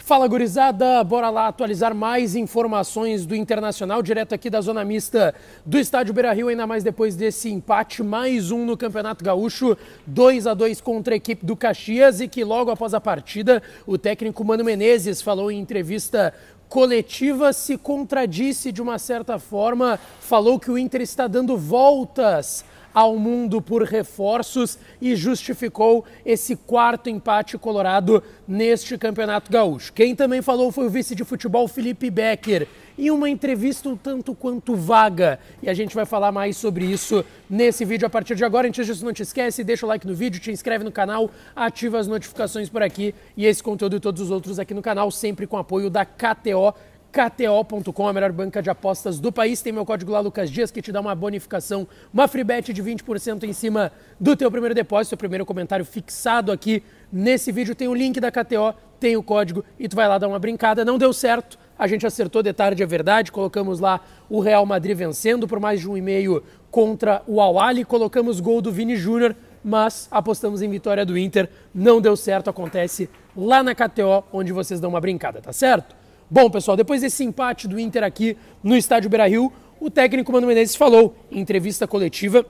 Fala, gurizada, bora lá atualizar mais informações do Internacional, direto aqui da zona mista do Estádio Beira-Rio, ainda mais depois desse empate, mais um no Campeonato Gaúcho, 2-2 contra a equipe do Caxias, e que logo após a partida, o técnico Mano Menezes falou em entrevista coletiva, se contradisse de uma certa forma, falou que o Inter está dando voltas ao mundo por reforços e justificou esse quarto empate colorado neste Campeonato Gaúcho. Quem também falou foi o vice de futebol Felipe Becker, em uma entrevista um tanto quanto vaga, e a gente vai falar mais sobre isso nesse vídeo a partir de agora. Antes disso, não te esquece, deixa o like no vídeo, te inscreve no canal, ativa as notificações por aqui, e esse conteúdo e todos os outros aqui no canal, sempre com apoio da KTO. KTO.com, a melhor banca de apostas do país. Tem meu código lá, Lucas Dias, que te dá uma bonificação, uma free bet de 20% em cima do teu primeiro depósito. O primeiro comentário fixado aqui nesse vídeo tem o link da KTO, tem o código e tu vai lá dar uma brincada. Não deu certo, a gente acertou de tarde, é verdade. Colocamos lá o Real Madrid vencendo por mais de 1,5 contra o Al-Ahly. Colocamos gol do Vini Júnior, mas apostamos em vitória do Inter. Não deu certo, acontece lá na KTO, onde vocês dão uma brincada, tá certo? Bom, pessoal, depois desse empate do Inter aqui no Estádio Beira-Rio, o técnico Mano Menezes falou em entrevista coletiva,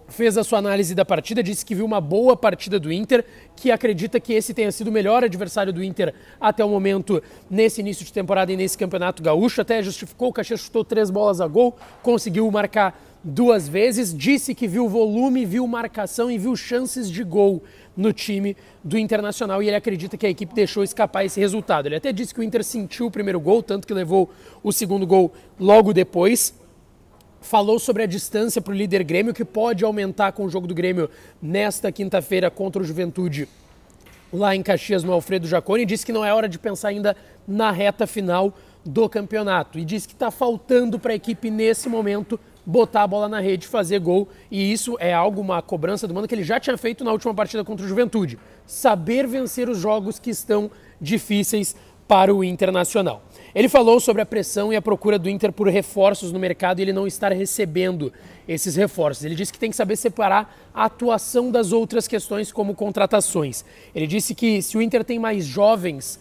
fez a sua análise da partida, disse que viu uma boa partida do Inter, que acredita que esse tenha sido o melhor adversário do Inter até o momento nesse início de temporada e nesse Campeonato Gaúcho. Até justificou, o Caxias chutou 3 bolas a gol, conseguiu marcar 2 vezes, disse que viu volume, viu marcação e viu chances de gol no time do Internacional, e ele acredita que a equipe deixou escapar esse resultado. Ele até disse que o Inter sentiu o primeiro gol, tanto que levou o segundo gol logo depois. Falou sobre a distância para o líder Grêmio, que pode aumentar com o jogo do Grêmio nesta quinta-feira contra o Juventude, lá em Caxias, no Alfredo Jaconi. Disse que não é hora de pensar ainda na reta final do campeonato, e disse que está faltando para a equipe nesse momento botar a bola na rede, fazer gol, e isso é uma cobrança do Mano que ele já tinha feito na última partida contra o Juventude. Saber vencer os jogos que estão difíceis para o Internacional. Ele falou sobre a pressão e a procura do Inter por reforços no mercado e ele não estar recebendo esses reforços. Ele disse que tem que saber separar a atuação das outras questões, como contratações. Ele disse que se o Inter tem mais jovens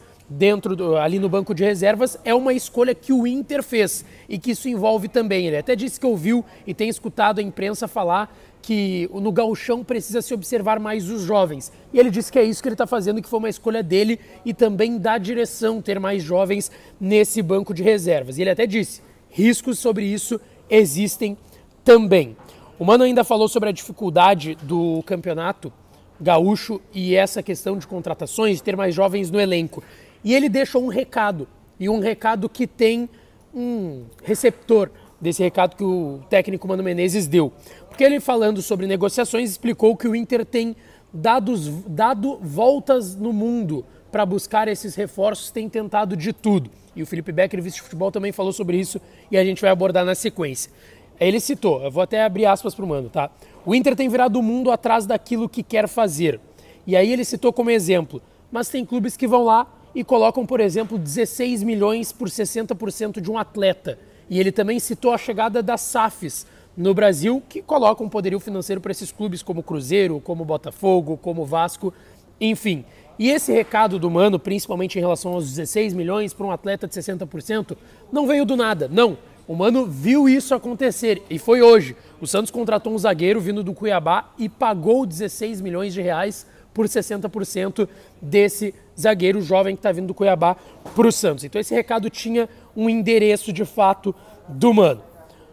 ali no banco de reservas, é uma escolha que o Inter fez e que isso envolve também. Ele até disse que ouviu e tem escutado a imprensa falar que no gauchão precisa se observar mais os jovens. E ele disse que é isso que ele está fazendo, que foi uma escolha dele e também da direção ter mais jovens nesse banco de reservas. E ele até disse, riscos sobre isso existem também. O Mano ainda falou sobre a dificuldade do campeonato gaúcho e essa questão de contratações, de ter mais jovens no elenco. E ele deixou um recado, e um recado que tem um receptor desse recado que o técnico Mano Menezes deu. Porque ele, falando sobre negociações, explicou que o Inter tem dado voltas no mundo para buscar esses reforços, tem tentado de tudo. E o Felipe Becker, vice de futebol, também falou sobre isso e a gente vai abordar na sequência. Ele citou, eu vou até abrir aspas para o Mano, tá? O Inter tem virado o mundo atrás daquilo que quer fazer. E aí ele citou como exemplo, mas tem clubes que vão lá e colocam, por exemplo, 16 milhões por 60% de um atleta. E ele também citou a chegada das SAFs no Brasil, que colocam um poderio financeiro para esses clubes como Cruzeiro, como Botafogo, como Vasco, enfim. E esse recado do Mano, principalmente em relação aos 16 milhões para um atleta de 60%, não veio do nada, não. O Mano viu isso acontecer e foi hoje. O Santos contratou um zagueiro vindo do Cuiabá e pagou 16 milhões de reais por 60% desse zagueiro jovem que está vindo do Cuiabá para o Santos. Então esse recado tinha um endereço de fato do Mano.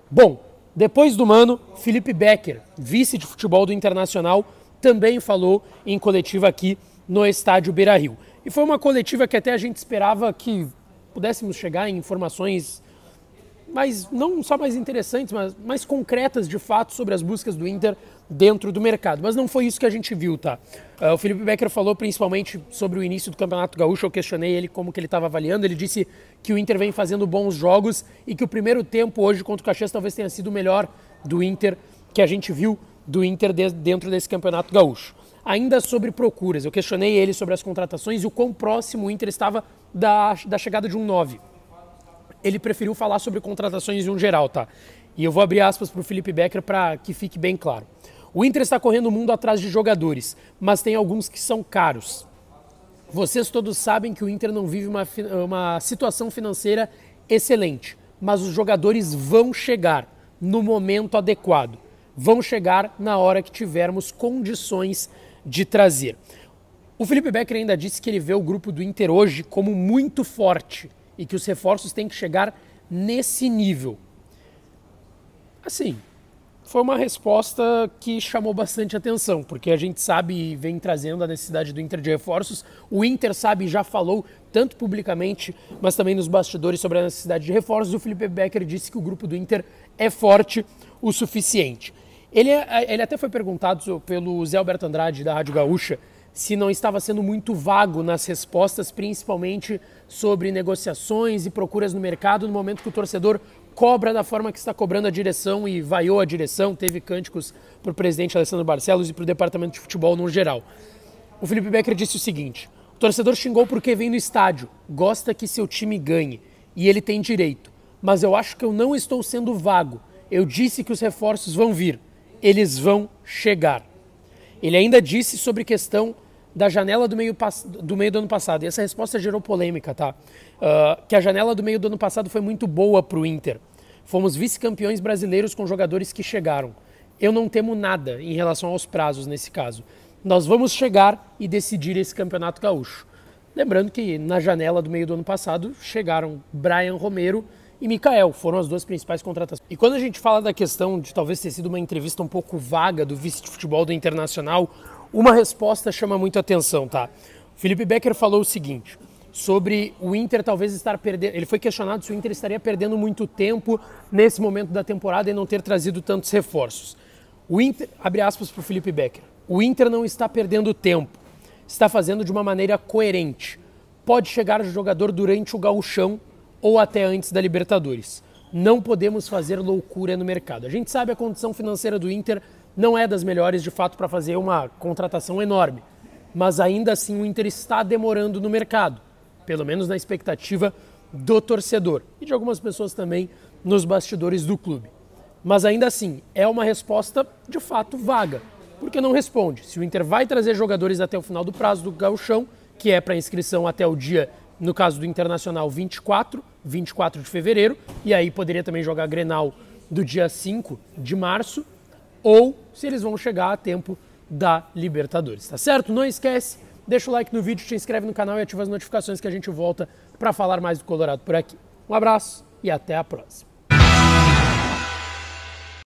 Bom, depois do Mano, Felipe Becker, vice de futebol do Internacional, também falou em coletiva aqui no Estádio Beira-Rio. E foi uma coletiva que até a gente esperava que pudéssemos chegar em informações mas não só mais interessantes, mas mais concretas de fato sobre as buscas do Inter dentro do mercado. Mas não foi isso que a gente viu, tá? O Felipe Becker falou principalmente sobre o início do Campeonato Gaúcho, eu questionei ele como que ele estava avaliando, ele disse que o Inter vem fazendo bons jogos e que o primeiro tempo hoje contra o Caxias talvez tenha sido o melhor do Inter que a gente viu do Inter dentro desse Campeonato Gaúcho. Ainda sobre procuras, eu questionei ele sobre as contratações e o quão próximo o Inter estava da chegada de um 9. Ele preferiu falar sobre contratações em um geral, tá? E eu vou abrir aspas para o Felipe Becker para que fique bem claro. O Inter está correndo o mundo atrás de jogadores, mas tem alguns que são caros. Vocês todos sabem que o Inter não vive uma situação financeira excelente, mas os jogadores vão chegar no momento adequado. Vão chegar na hora que tivermos condições de trazer. O Felipe Becker ainda disse que ele vê o grupo do Inter hoje como muito forte e que os reforços têm que chegar nesse nível. Assim, foi uma resposta que chamou bastante atenção, porque a gente sabe e vem trazendo a necessidade do Inter de reforços. O Inter sabe e já falou, tanto publicamente, mas também nos bastidores, sobre a necessidade de reforços. O Felipe Becker disse que o grupo do Inter é forte o suficiente. Ele até foi perguntado pelo Zé Alberto Andrade, da Rádio Gaúcha, se não estava sendo muito vago nas respostas, principalmente sobre negociações e procuras no mercado, no momento que o torcedor cobra da forma que está cobrando a direção e vaiou a direção, teve cânticos para o presidente Alessandro Barcelos e para o departamento de futebol no geral. O Felipe Becker disse o seguinte: o torcedor xingou porque vem no estádio, gosta que seu time ganhe, e ele tem direito, mas eu acho que eu não estou sendo vago, eu disse que os reforços vão vir, eles vão chegar. Ele ainda disse sobre questão da janela do meio do ano passado, e essa resposta gerou polêmica, tá? Que a janela do meio do ano passado foi muito boa para o Inter. Fomos vice-campeões brasileiros com jogadores que chegaram. Eu não temo nada em relação aos prazos nesse caso. Nós vamos chegar e decidir esse campeonato gaúcho. Lembrando que na janela do meio do ano passado chegaram Brian Romero e Mikael, foram as duas principais contratações. E quando a gente fala da questão de talvez ter sido uma entrevista um pouco vaga do vice de futebol do Internacional, uma resposta chama muito atenção, tá? O Felipe Becker falou o seguinte, sobre o Inter talvez estar perdendo... Ele foi questionado se o Inter estaria perdendo muito tempo nesse momento da temporada e não ter trazido tantos reforços. O Inter, abre aspas para o Felipe Becker, o Inter não está perdendo tempo, está fazendo de uma maneira coerente. Pode chegar jogador durante o gauchão ou até antes da Libertadores. Não podemos fazer loucura no mercado. A gente sabe a condição financeira do Inter não é das melhores, de fato, para fazer uma contratação enorme. Mas ainda assim o Inter está demorando no mercado, pelo menos na expectativa do torcedor e de algumas pessoas também nos bastidores do clube. Mas ainda assim, é uma resposta de fato vaga, porque não responde se o Inter vai trazer jogadores até o final do prazo do gauchão, que é para inscrição até o dia, no caso do Internacional, 24 de fevereiro, e aí poderia também jogar Grenal do dia 5 de março, ou se eles vão chegar a tempo da Libertadores, tá certo? Não esquece, deixa o like no vídeo, te inscreve no canal e ativa as notificações que a gente volta para falar mais do Colorado por aqui. Um abraço e até a próxima.